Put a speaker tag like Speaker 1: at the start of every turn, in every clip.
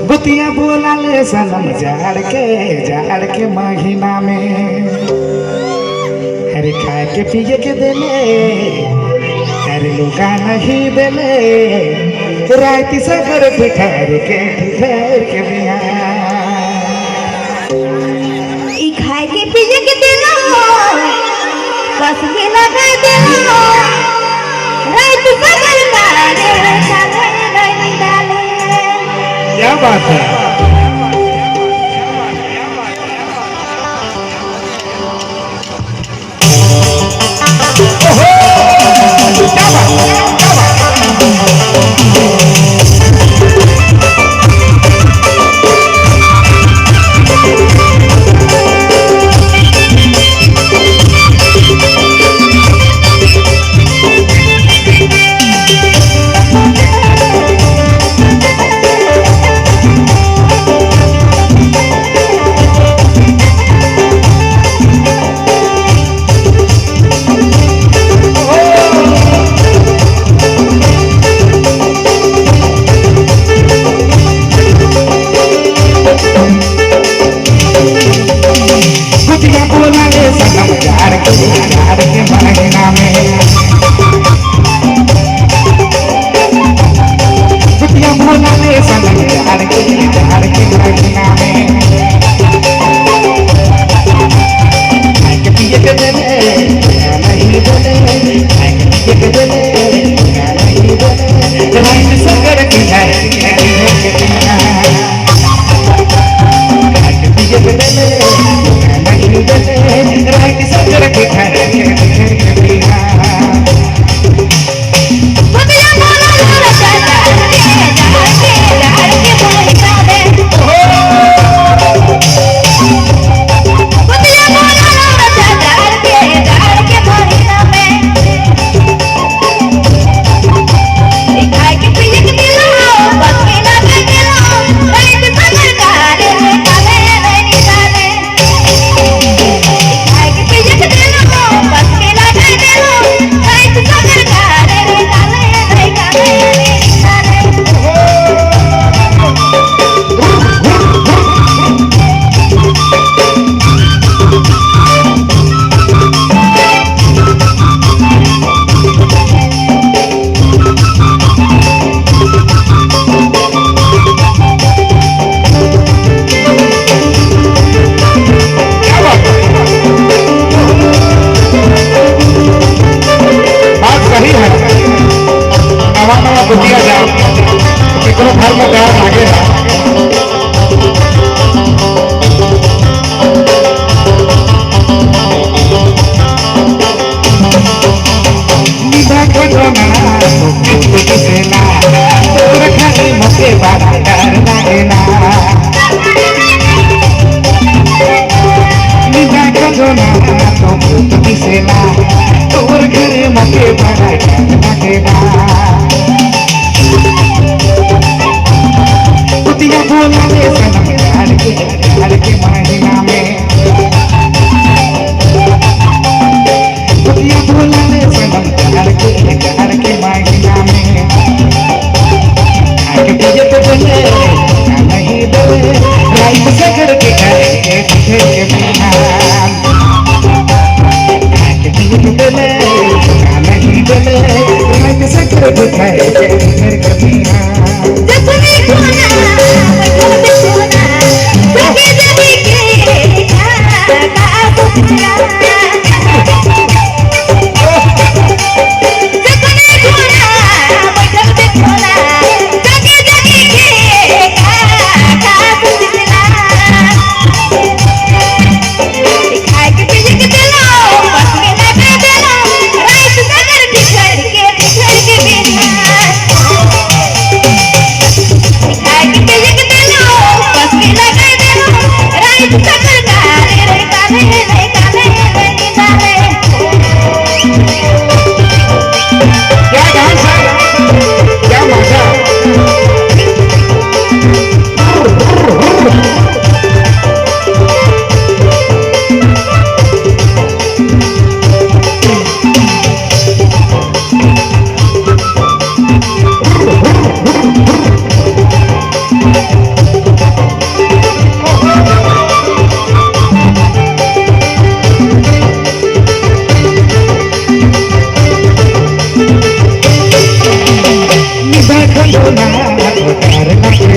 Speaker 1: गुतिया बोला ले सनम जाड़ के महीना में अरे खाए के पिए के देले अरे लुगा नहीं देले राती सगर ठहर के बिया
Speaker 2: खाए के पिए के देलो बस के लगा देलो राती सगर डाले
Speaker 1: क्या बात है।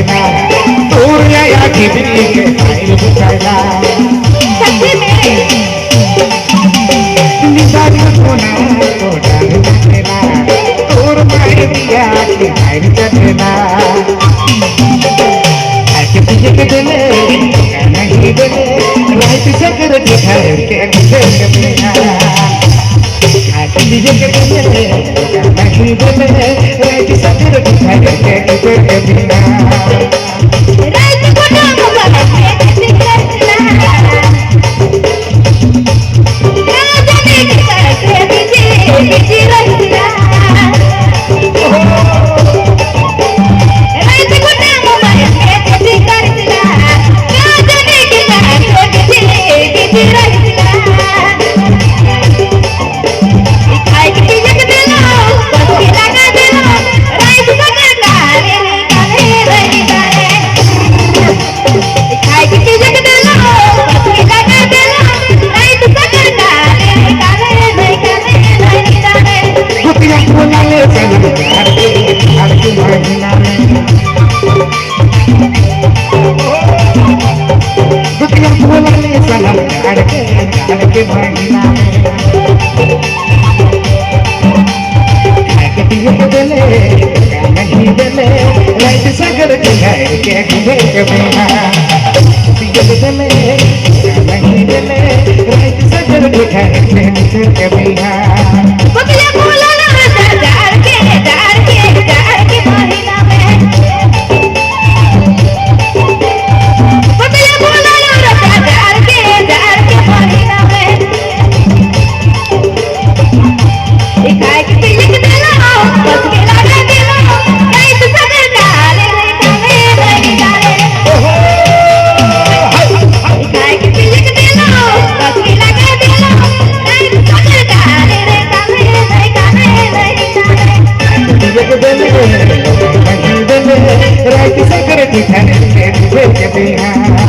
Speaker 1: ना दूर आया कि बिल्ली के खाइल बुझाइला
Speaker 2: सच्ची में
Speaker 1: निदान कोना तो डाल देना दूर मार दिया कि खाइल चलेना आके पिए के दिले नहीं दिले रात सकर के घर के घर में आके पिए के दिले नहीं दिले रात सकर के घर के घर में
Speaker 2: रात को नाम बाबा के करना जाने के करके बिजी रहना रात को नाम बाबा के करना जाने के करके बिजी रहना खाए के पिए के देना बस लगा देना रात सकर काले रहना खाए के पिए के देना बस लगा देना रात सकर काले रहना
Speaker 1: कुतिया बोला ले सनम झाड़ के महीना में कुतिया बोला ले सनम झाड़ के महीना में खाके पिए के दिले नहीं दिले रात सगर के घर के घर में पिए के दिले नहीं दिले रात सगर के घर के में
Speaker 2: कुतिया बोला ना झाड़ के महीना में कुतिया बोला ना झाड़ के महीना में खाए के पिए के देना बस लगा देना रात सगर काले रहना खाए के पिए के देना बस लगा देना रात सगर काले रहना
Speaker 1: पिए के दिले नहीं दिले रात सगर के घर के में